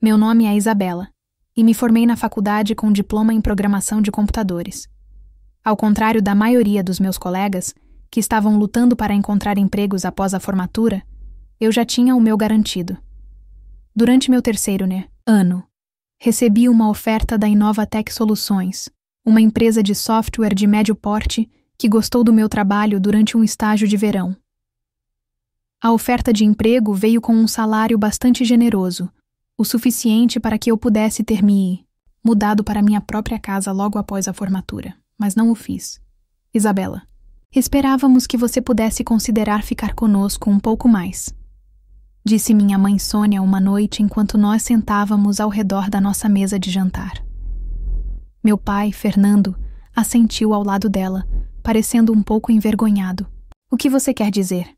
Meu nome é Isabela, e me formei na faculdade com diploma em programação de computadores. Ao contrário da maioria dos meus colegas, que estavam lutando para encontrar empregos após a formatura, eu já tinha o meu garantido. Durante meu terceiro ano, recebi uma oferta da Inovatec Soluções, uma empresa de software de médio porte que gostou do meu trabalho durante um estágio de verão. A oferta de emprego veio com um salário bastante generoso, o suficiente para que eu pudesse ter me mudado para minha própria casa logo após a formatura, mas não o fiz. Isabela, esperávamos que você pudesse considerar ficar conosco um pouco mais, disse minha mãe Sônia uma noite enquanto nós sentávamos ao redor da nossa mesa de jantar. Meu pai, Fernando, assentiu ao lado dela, parecendo um pouco envergonhado. O que você quer dizer?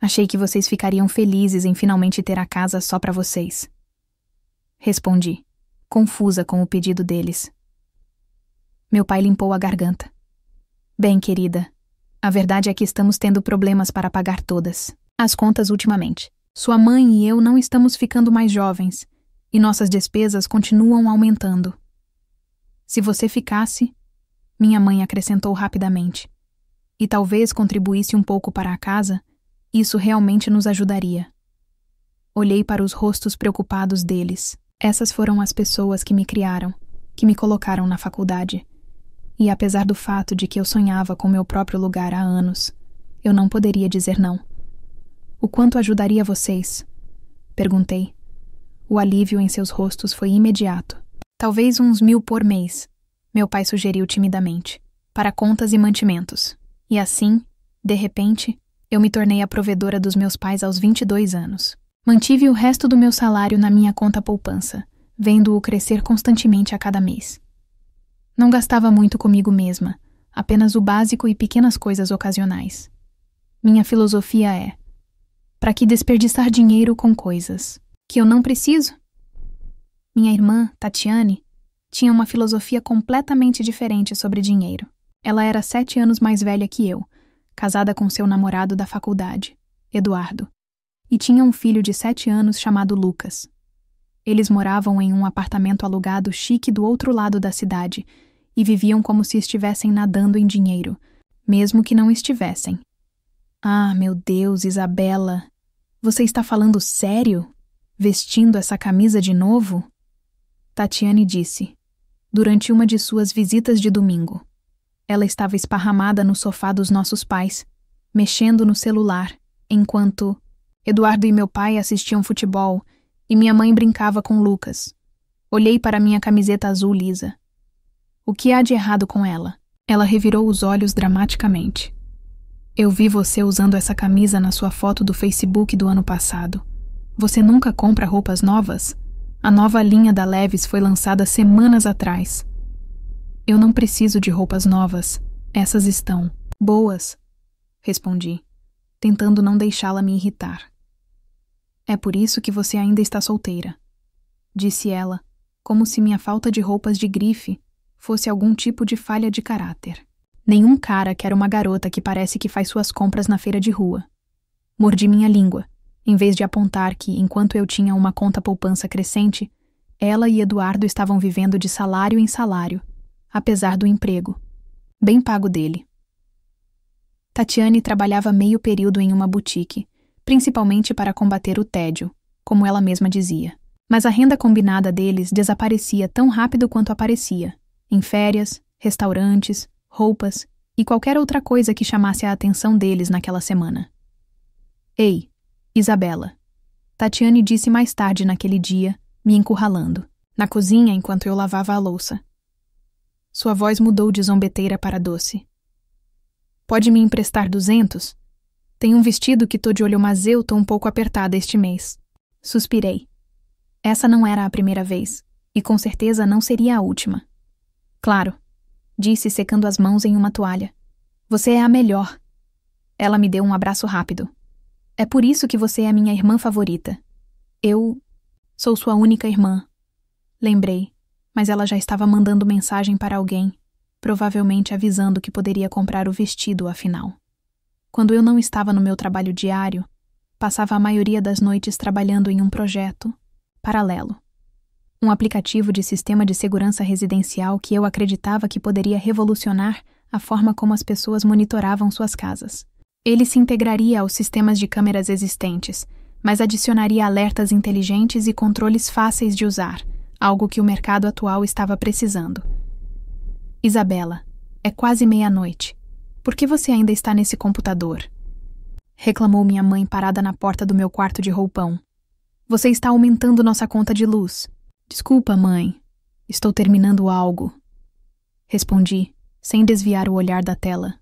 Achei que vocês ficariam felizes em finalmente ter a casa só para vocês. Respondi, confusa com o pedido deles. Meu pai limpou a garganta. Bem, querida, a verdade é que estamos tendo problemas para pagar todas as contas ultimamente. Sua mãe e eu não estamos ficando mais jovens, e nossas despesas continuam aumentando. Se você ficasse, minha mãe acrescentou rapidamente, e talvez contribuísse um pouco para a casa, isso realmente nos ajudaria. Olhei para os rostos preocupados deles. Essas foram as pessoas que me criaram, que me colocaram na faculdade. E apesar do fato de que eu sonhava com meu próprio lugar há anos, eu não poderia dizer não. O quanto ajudaria vocês? Perguntei. O alívio em seus rostos foi imediato. Talvez uns 1.000 por mês, meu pai sugeriu timidamente, para contas e mantimentos. E assim, de repente, eu me tornei a provedora dos meus pais aos 22 anos. Mantive o resto do meu salário na minha conta poupança, vendo-o crescer constantemente a cada mês. Não gastava muito comigo mesma, apenas o básico e pequenas coisas ocasionais. Minha filosofia é: para que desperdiçar dinheiro com coisas que eu não preciso? Minha irmã, Tatiane, tinha uma filosofia completamente diferente sobre dinheiro. Ela era 7 anos mais velha que eu, casada com seu namorado da faculdade, Eduardo, e tinha um filho de 7 anos chamado Lucas. Eles moravam em um apartamento alugado chique do outro lado da cidade e viviam como se estivessem nadando em dinheiro, mesmo que não estivessem. Ah, meu Deus, Isabela, você está falando sério? Vestindo essa camisa de novo? Tatiane disse, durante uma de suas visitas de domingo. Ela estava esparramada no sofá dos nossos pais, mexendo no celular, enquanto Eduardo e meu pai assistiam futebol e minha mãe brincava com Lucas. Olhei para minha camiseta azul lisa. O que há de errado com ela? Ela revirou os olhos dramaticamente. Eu vi você usando essa camisa na sua foto do Facebook do ano passado. Você nunca compra roupas novas? A nova linha da Levi's foi lançada semanas atrás. Eu não preciso de roupas novas. Essas estão boas, respondi, tentando não deixá-la me irritar. É por isso que você ainda está solteira, disse ela, como se minha falta de roupas de grife fosse algum tipo de falha de caráter. Nenhum cara quer uma garota que parece que faz suas compras na feira de rua. Mordi minha língua, em vez de apontar que, enquanto eu tinha uma conta poupança crescente, ela e Eduardo estavam vivendo de salário em salário, apesar do emprego, bem pago dele. Tatiane trabalhava meio período em uma boutique, principalmente para combater o tédio, como ela mesma dizia. Mas a renda combinada deles desaparecia tão rápido quanto aparecia, em férias, restaurantes, roupas e qualquer outra coisa que chamasse a atenção deles naquela semana. Ei, Isabela, Tatiane disse mais tarde naquele dia, me encurralando, na cozinha enquanto eu lavava a louça. Sua voz mudou de zombeteira para doce. Pode me emprestar 200? Tenho um vestido que tô de olho, mas eu tô um pouco apertada este mês. Suspirei. Essa não era a primeira vez, e com certeza não seria a última. Claro, disse secando as mãos em uma toalha. Você é a melhor. Ela me deu um abraço rápido. É por isso que você é a minha irmã favorita. Eu sou sua única irmã. Lembrei, mas ela já estava mandando mensagem para alguém, provavelmente avisando que poderia comprar o vestido, afinal. Quando eu não estava no meu trabalho diário, passava a maioria das noites trabalhando em um projeto, Paralelo. Um aplicativo de sistema de segurança residencial que eu acreditava que poderia revolucionar a forma como as pessoas monitoravam suas casas. Ele se integraria aos sistemas de câmeras existentes, mas adicionaria alertas inteligentes e controles fáceis de usar, algo que o mercado atual estava precisando. Isabela, é quase meia-noite. Por que você ainda está nesse computador? Reclamou minha mãe parada na porta do meu quarto de roupão. Você está aumentando nossa conta de luz. Desculpa, mãe. Estou terminando algo. Respondi, sem desviar o olhar da tela.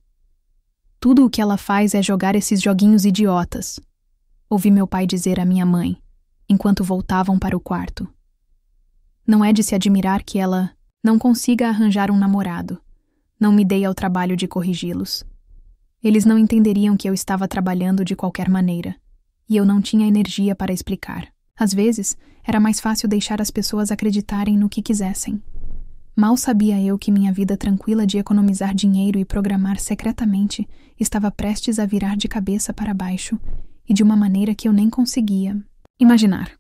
Tudo o que ela faz é jogar esses joguinhos idiotas. Ouvi meu pai dizer à minha mãe, enquanto voltavam para o quarto. Não é de se admirar que ela não consiga arranjar um namorado. Não me dei ao trabalho de corrigi-los. Eles não entenderiam que eu estava trabalhando de qualquer maneira, e eu não tinha energia para explicar. Às vezes, era mais fácil deixar as pessoas acreditarem no que quisessem. Mal sabia eu que minha vida tranquila de economizar dinheiro e programar secretamente estava prestes a virar de cabeça para baixo, e de uma maneira que eu nem conseguia imaginar.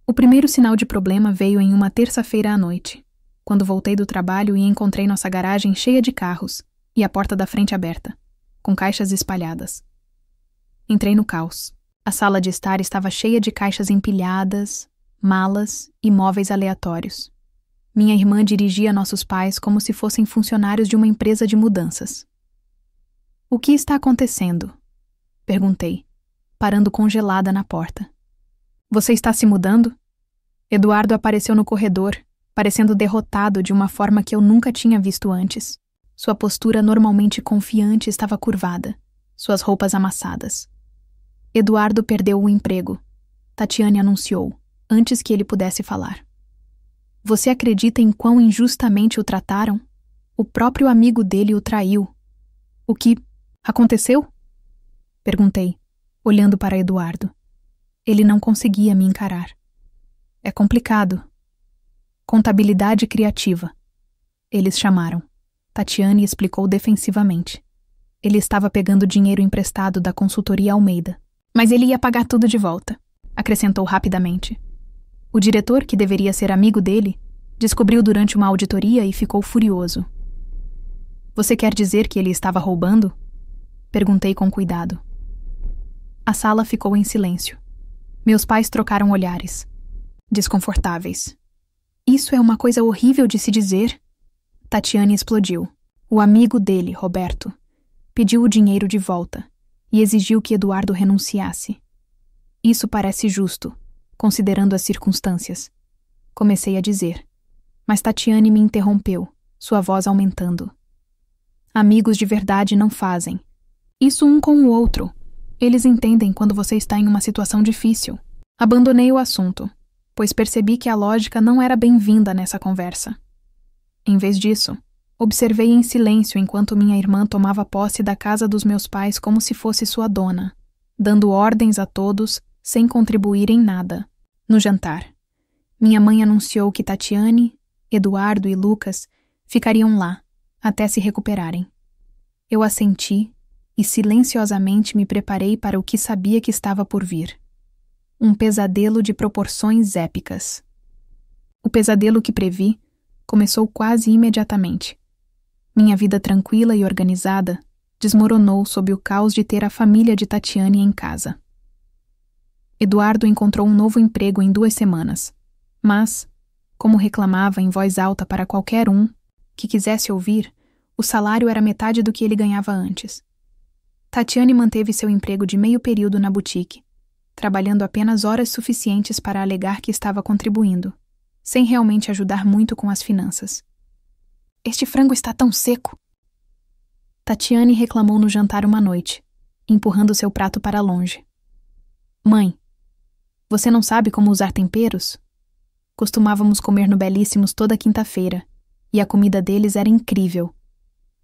O primeiro sinal de problema veio em uma terça-feira à noite, quando voltei do trabalho e encontrei nossa garagem cheia de carros e a porta da frente aberta, com caixas espalhadas. Entrei no caos. A sala de estar estava cheia de caixas empilhadas, malas e móveis aleatórios. Minha irmã dirigia nossos pais como se fossem funcionários de uma empresa de mudanças. O que está acontecendo? Perguntei, parando congelada na porta. Você está se mudando? Eduardo apareceu no corredor, parecendo derrotado de uma forma que eu nunca tinha visto antes. Sua postura normalmente confiante estava curvada, suas roupas amassadas. Eduardo perdeu o emprego, Tatiane anunciou, antes que ele pudesse falar. Você acredita em quão injustamente o trataram? O próprio amigo dele o traiu. O que aconteceu? Perguntei, olhando para Eduardo. Ele não conseguia me encarar. É complicado. Contabilidade criativa. Eles chamaram. Tatiane explicou defensivamente. Ele estava pegando dinheiro emprestado da consultoria Almeida. Mas ele ia pagar tudo de volta, acrescentou rapidamente. O diretor, que deveria ser amigo dele, descobriu durante uma auditoria e ficou furioso. Você quer dizer que ele estava roubando? Perguntei com cuidado. A sala ficou em silêncio. Meus pais trocaram olhares, desconfortáveis. Isso é uma coisa horrível de se dizer. Tatiane explodiu. O amigo dele, Roberto, pediu o dinheiro de volta e exigiu que Eduardo renunciasse. Isso parece justo, considerando as circunstâncias. Comecei a dizer, mas Tatiane me interrompeu, sua voz aumentando. Amigos de verdade não fazem. Isso um com o outro. Eles entendem quando você está em uma situação difícil. Abandonei o assunto, pois percebi que a lógica não era bem-vinda nessa conversa. Em vez disso, observei em silêncio enquanto minha irmã tomava posse da casa dos meus pais como se fosse sua dona, dando ordens a todos sem contribuir em nada. No jantar, minha mãe anunciou que Tatiane, Eduardo e Lucas ficariam lá até se recuperarem. Eu assenti e silenciosamente me preparei para o que sabia que estava por vir. Um pesadelo de proporções épicas. O pesadelo que previ começou quase imediatamente. Minha vida tranquila e organizada desmoronou sob o caos de ter a família de Tatiane em casa. Eduardo encontrou um novo emprego em 2 semanas, mas, como reclamava em voz alta para qualquer um que quisesse ouvir, o salário era metade do que ele ganhava antes. Tatiane manteve seu emprego de meio período na boutique, trabalhando apenas horas suficientes para alegar que estava contribuindo, sem realmente ajudar muito com as finanças. Este frango está tão seco! Tatiane reclamou no jantar uma noite, empurrando seu prato para longe. Mãe, você não sabe como usar temperos? Costumávamos comer no Belíssimos toda quinta-feira, e a comida deles era incrível.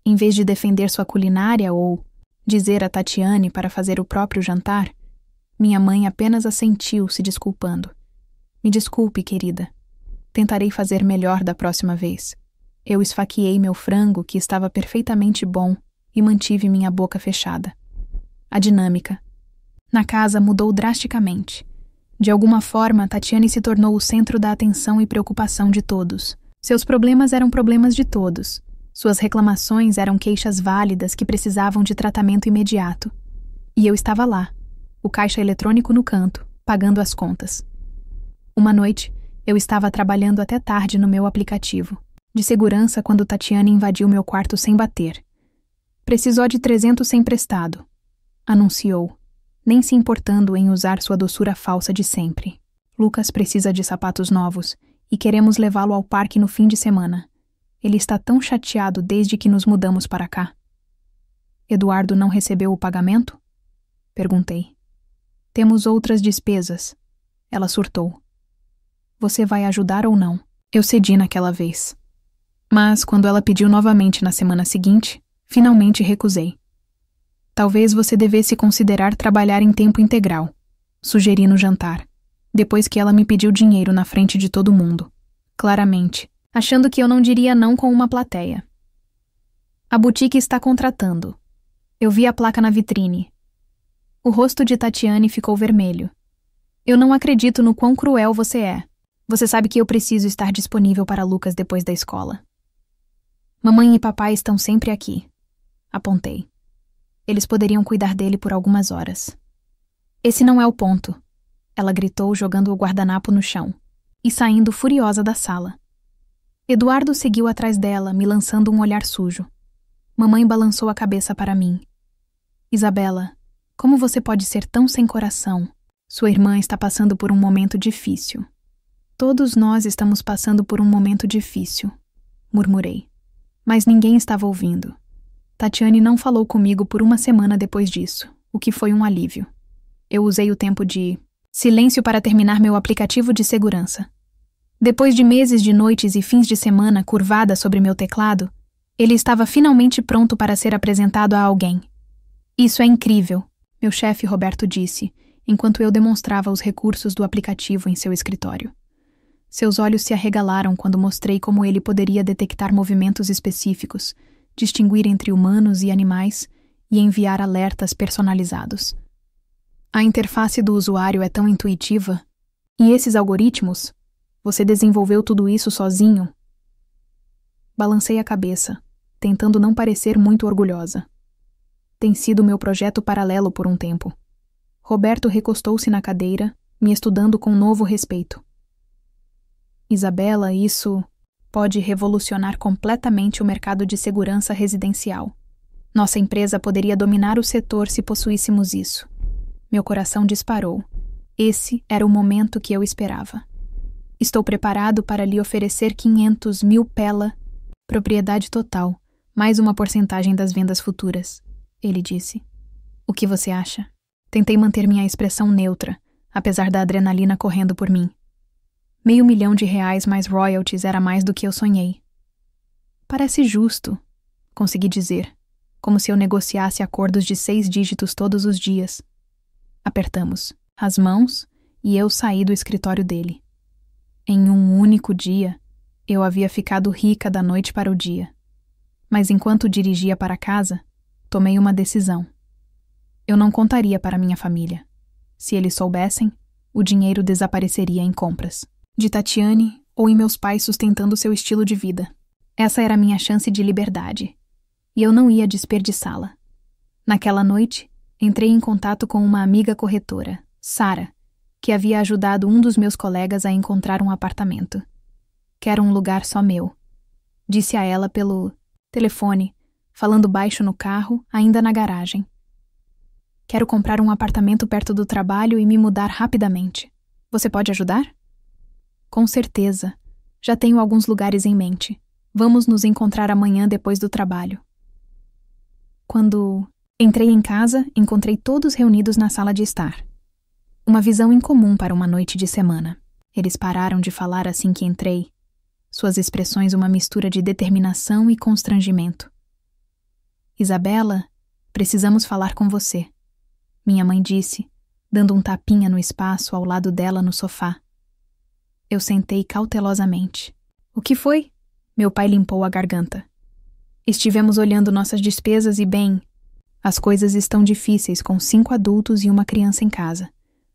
Em vez de defender sua culinária ou dizer a Tatiane para fazer o próprio jantar, minha mãe apenas assentiu, se desculpando. Me desculpe, querida. Tentarei fazer melhor da próxima vez. Eu esfaqueei meu frango, que estava perfeitamente bom, e mantive minha boca fechada. A dinâmica na casa mudou drasticamente, De alguma forma, Tatiane se tornou o centro da atenção e preocupação de todos. Seus problemas eram problemas de todos. Suas reclamações eram queixas válidas que precisavam de tratamento imediato. E eu estava lá, o caixa eletrônico no canto, pagando as contas. Uma noite, eu estava trabalhando até tarde no meu aplicativo, de segurança, quando Tatiane invadiu meu quarto sem bater. Precisou de 300 emprestado, anunciou, nem se importando em usar sua doçura falsa de sempre. Lucas precisa de sapatos novos e queremos levá-lo ao parque no fim de semana. Ele está tão chateado desde que nos mudamos para cá. Eduardo não recebeu o pagamento? Perguntei. Temos outras despesas. Ela surtou. Você vai ajudar ou não? Eu cedi naquela vez. Mas, quando ela pediu novamente na semana seguinte, finalmente recusei. Talvez você devesse considerar trabalhar em tempo integral, sugeri no jantar, depois que ela me pediu dinheiro na frente de todo mundo. Claramente, achando que eu não diria não com uma plateia. A boutique está contratando. Eu vi a placa na vitrine. O rosto de Tatiane ficou vermelho. Eu não acredito no quão cruel você é. Você sabe que eu preciso estar disponível para Lucas depois da escola. Mamãe e papai estão sempre aqui. Apontei. Eles poderiam cuidar dele por algumas horas. Esse não é o ponto. Ela gritou, jogando o guardanapo no chão e saindo furiosa da sala. Eduardo seguiu atrás dela, me lançando um olhar sujo. Mamãe balançou a cabeça para mim. Isabela, como você pode ser tão sem coração? Sua irmã está passando por um momento difícil. Todos nós estamos passando por um momento difícil, murmurei. Mas ninguém estava ouvindo. Tatiane não falou comigo por uma semana depois disso, o que foi um alívio. Eu usei o tempo de silêncio para terminar meu aplicativo de segurança. Depois de meses de noites e fins de semana curvada sobre meu teclado, ele estava finalmente pronto para ser apresentado a alguém. Isso é incrível, meu chefe Roberto disse, enquanto eu demonstrava os recursos do aplicativo em seu escritório. Seus olhos se arregalaram quando mostrei como ele poderia detectar movimentos específicos, distinguir entre humanos e animais e enviar alertas personalizados. A interface do usuário é tão intuitiva. E esses algoritmos? Você desenvolveu tudo isso sozinho? Balancei a cabeça, tentando não parecer muito orgulhosa. Tem sido meu projeto paralelo por um tempo. Roberto recostou-se na cadeira, me estudando com novo respeito. Isabela, isso pode revolucionar completamente o mercado de segurança residencial. Nossa empresa poderia dominar o setor se possuíssemos isso. Meu coração disparou. Esse era o momento que eu esperava. Estou preparado para lhe oferecer 500.000 pela, propriedade total, mais uma porcentagem das vendas futuras, ele disse. O que você acha? Tentei manter minha expressão neutra, apesar da adrenalina correndo por mim. R$500.000 mais royalties era mais do que eu sonhei. Parece justo, consegui dizer, como se eu negociasse acordos de 6 dígitos todos os dias. Apertamos as mãos e eu saí do escritório dele. Em um único dia, eu havia ficado rica da noite para o dia. Mas enquanto dirigia para casa, tomei uma decisão. Eu não contaria para minha família. Se eles soubessem, o dinheiro desapareceria em compras de Tatiane ou em meus pais sustentando seu estilo de vida. Essa era a minha chance de liberdade. E eu não ia desperdiçá-la. Naquela noite, entrei em contato com uma amiga corretora, Sara, que havia ajudado um dos meus colegas a encontrar um apartamento. Quero um lugar só meu. Disse a ela pelo telefone, falando baixo no carro, ainda na garagem. Quero comprar um apartamento perto do trabalho e me mudar rapidamente. Você pode ajudar? Com certeza. Já tenho alguns lugares em mente. Vamos nos encontrar amanhã depois do trabalho. Quando entrei em casa, encontrei todos reunidos na sala de estar. Uma visão incomum para uma noite de semana. Eles pararam de falar assim que entrei. Suas expressões uma mistura de determinação e constrangimento. Isabela, precisamos falar com você. Minha mãe disse, dando um tapinha no espaço ao lado dela no sofá. Eu sentei cautelosamente. O que foi? Meu pai limpou a garganta. Estivemos olhando nossas despesas e, bem, as coisas estão difíceis com 5 adultos e uma criança em casa.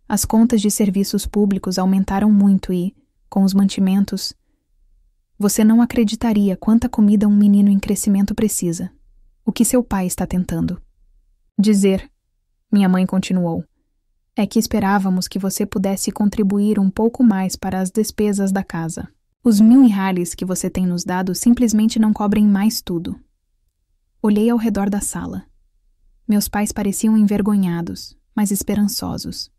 As contas de serviços públicos aumentaram muito e, com os mantimentos, você não acreditaria quanta comida um menino em crescimento precisa. O que seu pai está tentando dizer, minha mãe continuou, é que esperávamos que você pudesse contribuir um pouco mais para as despesas da casa. Os 1000 reais que você tem nos dado simplesmente não cobrem mais tudo. Olhei ao redor da sala. Meus pais pareciam envergonhados, mas esperançosos.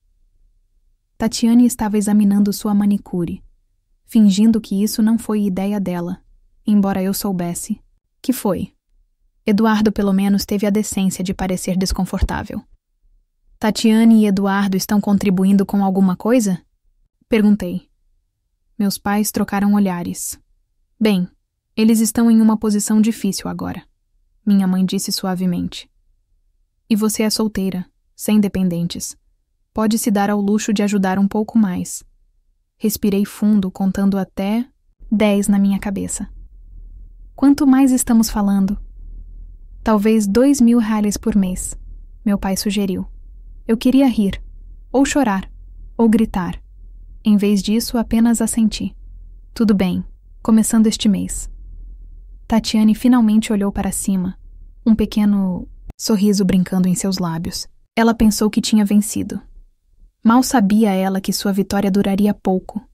Tatiane estava examinando sua manicure, fingindo que isso não foi ideia dela, embora eu soubesse. Que foi? Eduardo pelo menos teve a decência de parecer desconfortável. Tatiane e Eduardo estão contribuindo com alguma coisa? Perguntei. Meus pais trocaram olhares. Bem, eles estão em uma posição difícil agora, minha mãe disse suavemente. E você é solteira, sem dependentes. Pode se dar ao luxo de ajudar um pouco mais. Respirei fundo, contando até 10 na minha cabeça. Quanto mais estamos falando? Talvez 2.000 reais por mês, meu pai sugeriu. Eu queria rir, ou chorar, ou gritar. Em vez disso, apenas assenti. Tudo bem, começando este mês. Tatiane finalmente olhou para cima, um pequeno sorriso brincando em seus lábios. Ela pensou que tinha vencido. Mal sabia ela que sua vitória duraria pouco.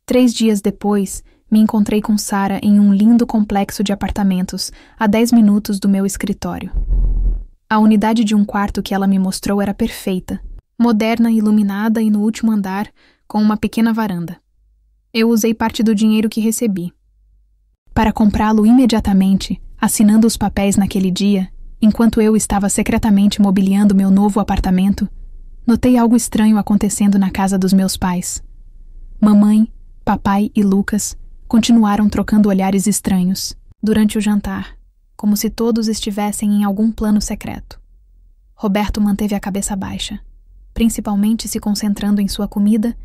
3 dias depois, me encontrei com Sara em um lindo complexo de apartamentos, a 10 minutos do meu escritório. A unidade de um quarto que ela me mostrou era perfeita, moderna, iluminada e no último andar, com uma pequena varanda. Eu usei parte do dinheiro que recebi para comprá-lo imediatamente, assinando os papéis naquele dia, enquanto eu estava secretamente mobiliando meu novo apartamento. Notei algo estranho acontecendo na casa dos meus pais. Mamãe, papai e Lucas continuaram trocando olhares estranhos durante o jantar, como se todos estivessem em algum plano secreto. Roberto manteve a cabeça baixa, principalmente se concentrando em sua comida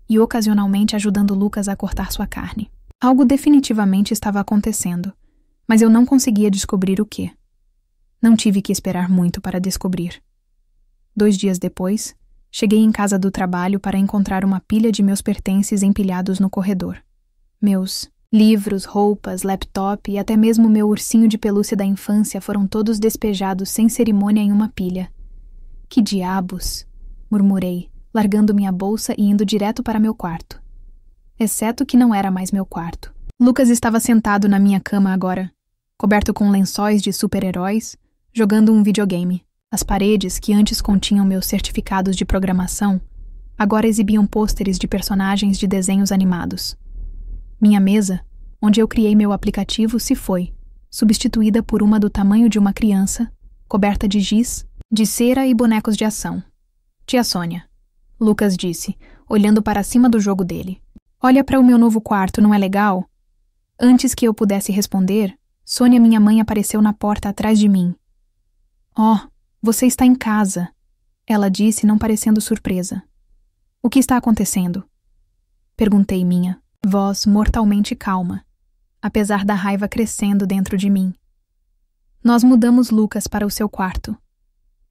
e ocasionalmente ajudando Lucas a cortar sua carne. Algo definitivamente estava acontecendo, mas eu não conseguia descobrir o quê. Não tive que esperar muito para descobrir. 2 dias depois, cheguei em casa do trabalho para encontrar uma pilha de meus pertences empilhados no corredor. Meus livros, roupas, laptop e até mesmo meu ursinho de pelúcia da infância foram todos despejados sem cerimônia em uma pilha. Que diabos! Murmurei, largando minha bolsa e indo direto para meu quarto. Exceto que não era mais meu quarto. Lucas estava sentado na minha cama agora, coberto com lençóis de super-heróis, jogando um videogame. As paredes, que antes continham meus certificados de programação, agora exibiam pôsteres de personagens de desenhos animados. Minha mesa, onde eu criei meu aplicativo, se foi, substituída por uma do tamanho de uma criança, coberta de giz, de cera e bonecos de ação. Tia Sônia, Lucas disse, olhando para cima do jogo dele. Olha para o meu novo quarto, não é legal? Antes que eu pudesse responder, Sônia, minha mãe, apareceu na porta atrás de mim. Oh, você está em casa, ela disse, não parecendo surpresa. O que está acontecendo? Perguntei, minha voz mortalmente calma, apesar da raiva crescendo dentro de mim. Nós mudamos Lucas para o seu quarto,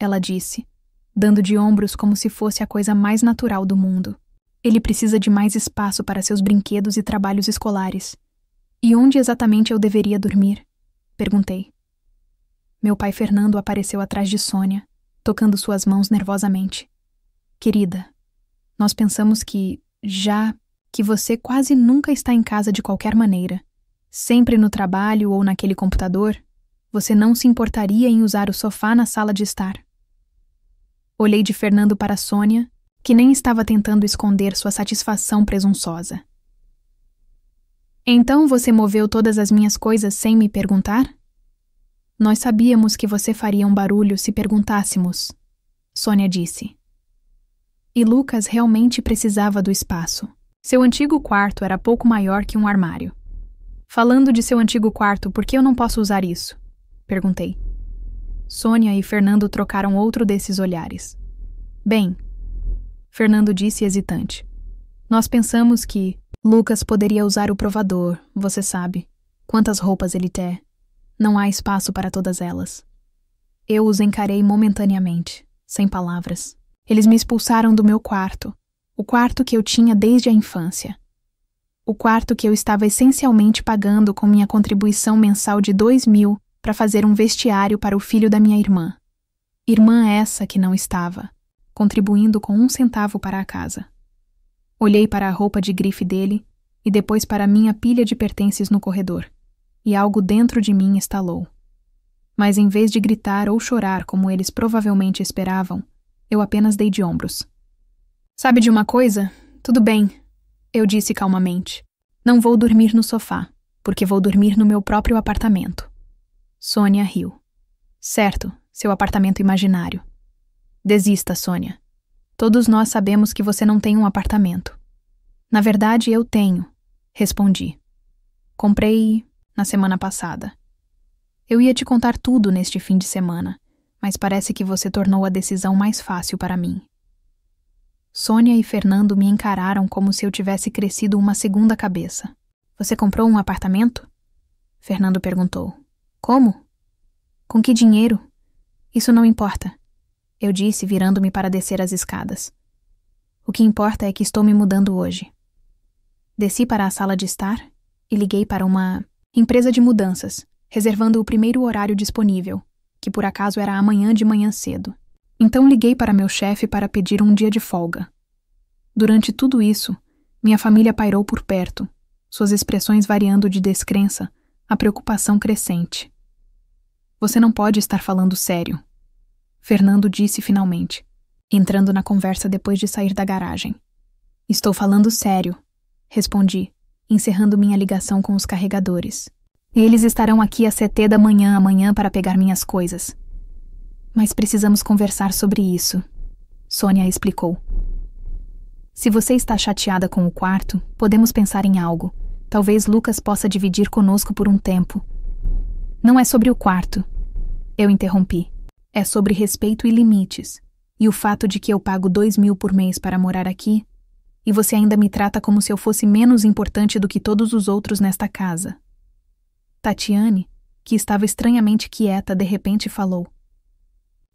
ela disse, dando de ombros como se fosse a coisa mais natural do mundo. Ele precisa de mais espaço para seus brinquedos e trabalhos escolares. E onde exatamente eu deveria dormir? Perguntei. Meu pai Fernando apareceu atrás de Sônia, tocando suas mãos nervosamente. Querida, nós pensamos que você quase nunca está em casa de qualquer maneira, sempre no trabalho ou naquele computador, você não se importaria em usar o sofá na sala de estar. Olhei de Fernando para Sônia, que nem estava tentando esconder sua satisfação presunçosa. Então você moveu todas as minhas coisas sem me perguntar? Nós sabíamos que você faria um barulho se perguntássemos, Sônia disse. E Lucas realmente precisava do espaço. Seu antigo quarto era pouco maior que um armário. Falando de seu antigo quarto, por que eu não posso usar isso? Perguntei. Sônia e Fernando trocaram outro desses olhares. Bem, Fernando disse hesitante. Nós pensamos que Lucas poderia usar o provador, você sabe. Quantas roupas ele tem. Não há espaço para todas elas. Eu os encarei momentaneamente, sem palavras. Eles me expulsaram do meu quarto, o quarto que eu tinha desde a infância. O quarto que eu estava essencialmente pagando com minha contribuição mensal de 2.000 para fazer um vestiário para o filho da minha irmã. Irmã essa que não estava, contribuindo com 1 centavo para a casa. Olhei para a roupa de grife dele e depois para minha pilha de pertences no corredor, e algo dentro de mim estalou. Mas em vez de gritar ou chorar como eles provavelmente esperavam, eu apenas dei de ombros. Sabe de uma coisa? Tudo bem, eu disse calmamente. Não vou dormir no sofá, porque vou dormir no meu próprio apartamento. Sônia riu. Certo, seu apartamento imaginário. Desista, Sônia. Todos nós sabemos que você não tem um apartamento. Na verdade, eu tenho, respondi. Comprei na semana passada. Eu ia te contar tudo neste fim de semana, mas parece que você tornou a decisão mais fácil para mim. Sônia e Fernando me encararam como se eu tivesse crescido uma segunda cabeça. Você comprou um apartamento? Fernando perguntou. Como? Com que dinheiro? Isso não importa, eu disse, virando-me para descer as escadas. O que importa é que estou me mudando hoje. Desci para a sala de estar e liguei para uma empresa de mudanças, reservando o primeiro horário disponível, que por acaso era amanhã de manhã cedo. Então liguei para meu chefe para pedir um dia de folga. Durante tudo isso, minha família pairou por perto, suas expressões variando de descrença a preocupação crescente. Você não pode estar falando sério, Fernando disse finalmente, entrando na conversa depois de sair da garagem. Estou falando sério, respondi, encerrando minha ligação com os carregadores. Eles estarão aqui às 7 da manhã amanhã para pegar minhas coisas. Mas precisamos conversar sobre isso, Sônia explicou. Se você está chateada com o quarto, podemos pensar em algo. Talvez Lucas possa dividir conosco por um tempo. Não é sobre o quarto, eu interrompi. É sobre respeito e limites. E o fato de que eu pago 2.000 por mês para morar aqui, e você ainda me trata como se eu fosse menos importante do que todos os outros nesta casa. Tatiane, que estava estranhamente quieta, de repente falou.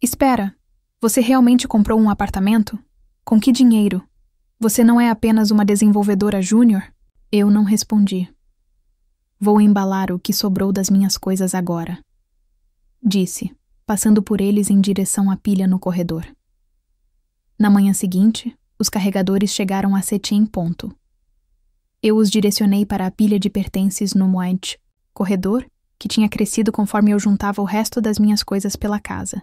Espera, você realmente comprou um apartamento? Com que dinheiro? Você não é apenas uma desenvolvedora júnior? Eu não respondi. Vou embalar o que sobrou das minhas coisas agora, disse, passando por eles em direção à pilha no corredor. Na manhã seguinte, os carregadores chegaram a 7 em ponto. Eu os direcionei para a pilha de pertences no Moed, corredor, que tinha crescido conforme eu juntava o resto das minhas coisas pela casa.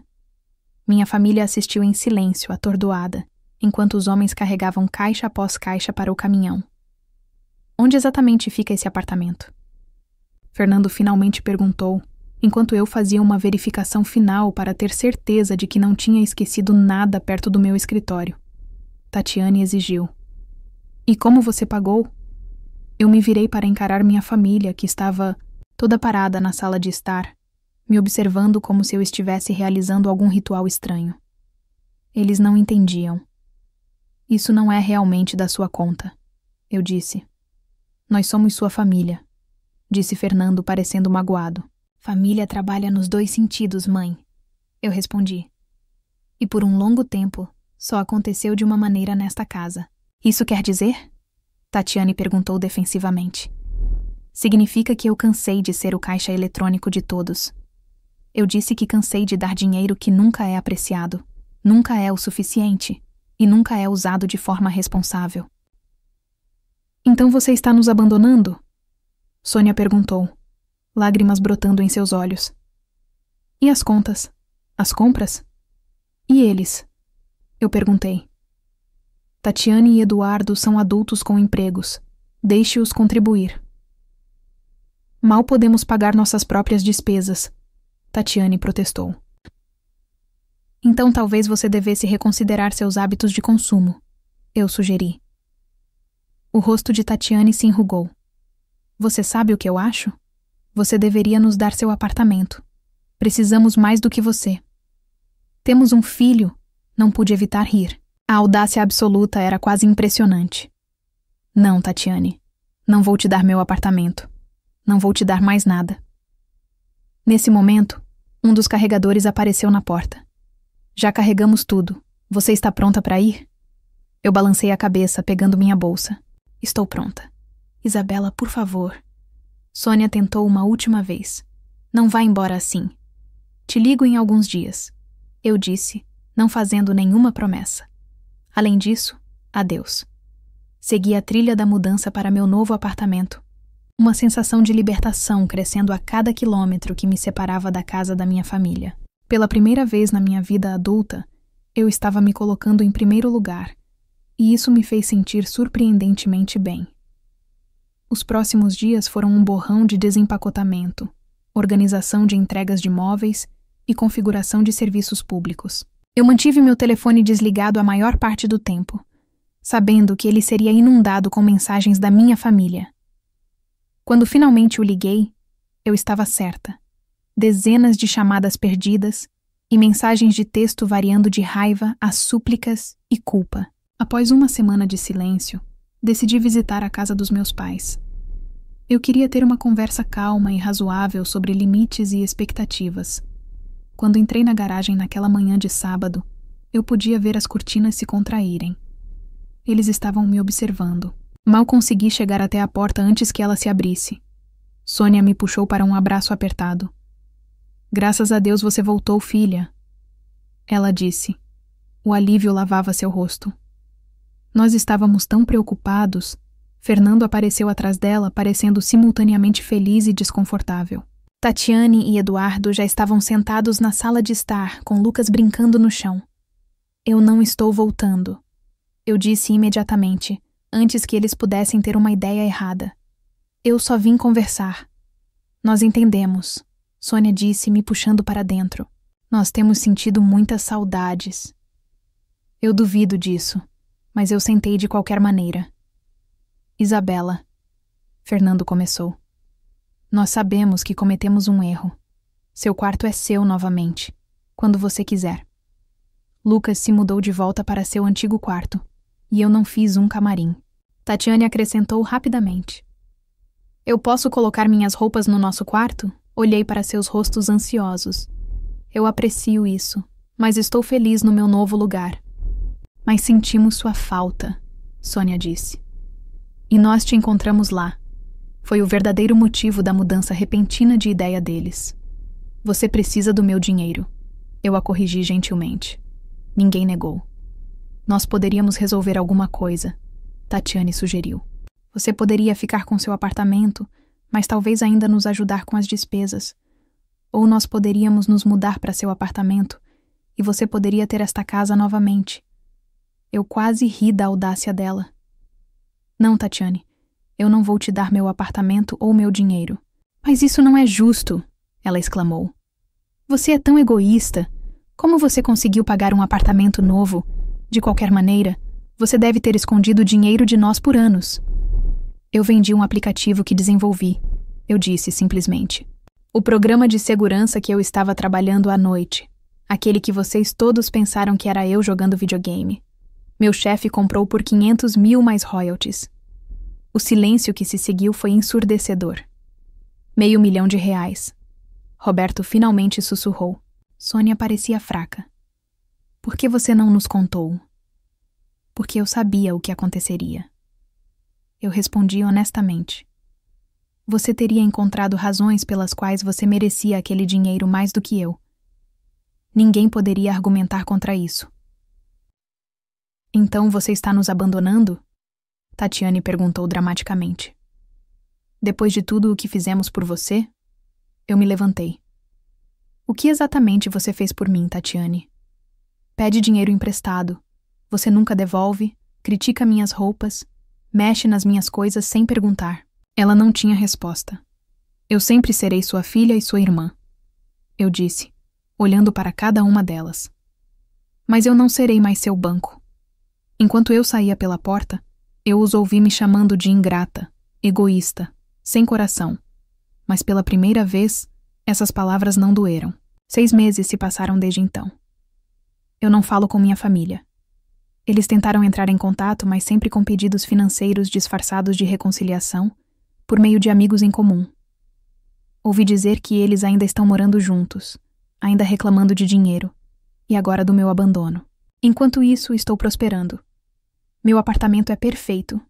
Minha família assistiu em silêncio, atordoada, enquanto os homens carregavam caixa após caixa para o caminhão. Onde exatamente fica esse apartamento? Fernando finalmente perguntou, enquanto eu fazia uma verificação final para ter certeza de que não tinha esquecido nada perto do meu escritório. Tatiane exigiu. E como você pagou? Eu me virei para encarar minha família, que estava toda parada na sala de estar, me observando como se eu estivesse realizando algum ritual estranho. Eles não entendiam. Isso não é realmente da sua conta, eu disse. Nós somos sua família, disse Fernando, parecendo magoado. Família trabalha nos 2 sentidos, mãe, eu respondi. E por um longo tempo, só aconteceu de uma maneira nesta casa. Isso quer dizer? Tatiane perguntou defensivamente. Significa que eu cansei de ser o caixa eletrônico de todos. Eu disse que cansei de dar dinheiro que nunca é apreciado, nunca é o suficiente e nunca é usado de forma responsável. Então você está nos abandonando? Sônia perguntou, lágrimas brotando em seus olhos. E as contas? As compras? E eles? Eu perguntei. Tatiane e Eduardo são adultos com empregos. Deixe-os contribuir. Mal podemos pagar nossas próprias despesas, Tatiane protestou. Então talvez você devesse reconsiderar seus hábitos de consumo, eu sugeri. O rosto de Tatiane se enrugou. Você sabe o que eu acho? Você deveria nos dar seu apartamento. Precisamos mais do que você. Temos um filho, não pude evitar rir. A audácia absoluta era quase impressionante. Não, Tatiane, não vou te dar meu apartamento. Não vou te dar mais nada. Nesse momento, um dos carregadores apareceu na porta. Já carregamos tudo. Você está pronta para ir? Eu balancei a cabeça, pegando minha bolsa. Estou pronta. Isabela, por favor. Sônia tentou uma última vez. Não vá embora assim. Te ligo em alguns dias. Eu disse, não fazendo nenhuma promessa. Além disso, adeus. Segui a trilha da mudança para meu novo apartamento. Uma sensação de libertação crescendo a cada quilômetro que me separava da casa da minha família. Pela primeira vez na minha vida adulta, eu estava me colocando em primeiro lugar, e isso me fez sentir surpreendentemente bem. Os próximos dias foram um borrão de desempacotamento, organização de entregas de móveis e configuração de serviços públicos. Eu mantive meu telefone desligado a maior parte do tempo, sabendo que ele seria inundado com mensagens da minha família. Quando finalmente o liguei, eu estava certa. Dezenas de chamadas perdidas e mensagens de texto variando de raiva a súplicas e culpa. Após uma semana de silêncio, decidi visitar a casa dos meus pais. Eu queria ter uma conversa calma e razoável sobre limites e expectativas. Quando entrei na garagem naquela manhã de sábado, eu podia ver as cortinas se contraírem. Eles estavam me observando. Mal consegui chegar até a porta antes que ela se abrisse. Sônia me puxou para um abraço apertado. Graças a Deus você voltou, filha. Ela disse. O alívio lavava seu rosto. Nós estávamos tão preocupados. Fernando apareceu atrás dela, parecendo simultaneamente feliz e desconfortável. Tatiane e Eduardo já estavam sentados na sala de estar, com Lucas brincando no chão. Eu não estou voltando. Eu disse imediatamente, antes que eles pudessem ter uma ideia errada. Eu só vim conversar. Nós entendemos, Sônia disse, me puxando para dentro. Nós temos sentido muitas saudades. Eu duvido disso, mas eu sentei de qualquer maneira. Isabela, Fernando começou. Nós sabemos que cometemos um erro. Seu quarto é seu novamente, quando você quiser. Lucas se mudou de volta para seu antigo quarto, e eu não fiz um camarim. Tatiane acrescentou rapidamente. Eu posso colocar minhas roupas no nosso quarto? Olhei para seus rostos ansiosos. Eu aprecio isso, mas estou feliz no meu novo lugar. Mas sentimos sua falta, Sônia disse. E nós te encontramos lá. Foi o verdadeiro motivo da mudança repentina de ideia deles. Você precisa do meu dinheiro. Eu a corrigi gentilmente. Ninguém negou. Nós poderíamos resolver alguma coisa, Tatiane sugeriu. Você poderia ficar com seu apartamento, mas talvez ainda nos ajudar com as despesas. Ou nós poderíamos nos mudar para seu apartamento e você poderia ter esta casa novamente. Eu quase ri da audácia dela. Não, Tatiane, eu não vou te dar meu apartamento ou meu dinheiro. Mas isso não é justo, ela exclamou. Você é tão egoísta. Como você conseguiu pagar um apartamento novo? De qualquer maneira, você deve ter escondido o dinheiro de nós por anos. Eu vendi um aplicativo que desenvolvi, eu disse simplesmente. O programa de segurança que eu estava trabalhando à noite. Aquele que vocês todos pensaram que era eu jogando videogame. Meu chefe comprou por 500 mil mais royalties. O silêncio que se seguiu foi ensurdecedor. R$500 mil. Roberto finalmente sussurrou. Sônia parecia fraca. Por que você não nos contou? Porque eu sabia o que aconteceria. Eu respondi honestamente. Você teria encontrado razões pelas quais você merecia aquele dinheiro mais do que eu. Ninguém poderia argumentar contra isso. Então você está nos abandonando? Tatiane perguntou dramaticamente. Depois de tudo o que fizemos por você? Eu me levantei. O que exatamente você fez por mim, Tatiane? Pede dinheiro emprestado. Você nunca devolve, critica minhas roupas, mexe nas minhas coisas sem perguntar. Ela não tinha resposta. Eu sempre serei sua filha e sua irmã. Eu disse, olhando para cada uma delas. Mas eu não serei mais seu banco. Enquanto eu saía pela porta, eu os ouvi me chamando de ingrata, egoísta, sem coração. Mas pela primeira vez, essas palavras não doeram. 6 meses se passaram desde então. Eu não falo com minha família. Eles tentaram entrar em contato, mas sempre com pedidos financeiros disfarçados de reconciliação, por meio de amigos em comum. Ouvi dizer que eles ainda estão morando juntos, ainda reclamando de dinheiro, e agora do meu abandono. Enquanto isso, estou prosperando. Meu apartamento é perfeito.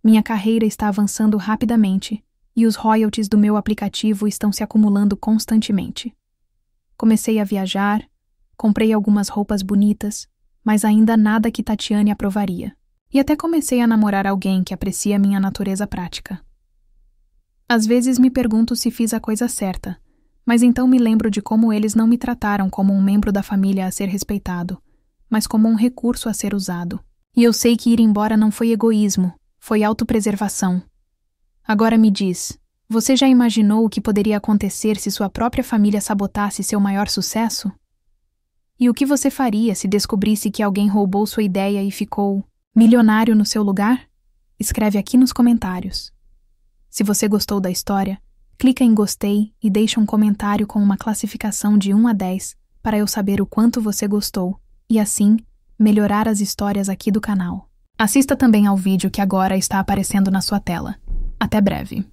Minha carreira está avançando rapidamente e os royalties do meu aplicativo estão se acumulando constantemente. Comecei a viajar, comprei algumas roupas bonitas, mas ainda nada que Tatiane aprovaria. E até comecei a namorar alguém que aprecia minha natureza prática. Às vezes me pergunto se fiz a coisa certa, mas então me lembro de como eles não me trataram como um membro da família a ser respeitado, mas como um recurso a ser usado. E eu sei que ir embora não foi egoísmo, foi autopreservação. Agora me diz, você já imaginou o que poderia acontecer se sua própria família sabotasse seu maior sucesso? E o que você faria se descobrisse que alguém roubou sua ideia e ficou milionário no seu lugar? Escreve aqui nos comentários. Se você gostou da história, clica em gostei e deixa um comentário com uma classificação de 1 a 10 para eu saber o quanto você gostou e, assim, melhorar as histórias aqui do canal. Assista também ao vídeo que agora está aparecendo na sua tela. Até breve.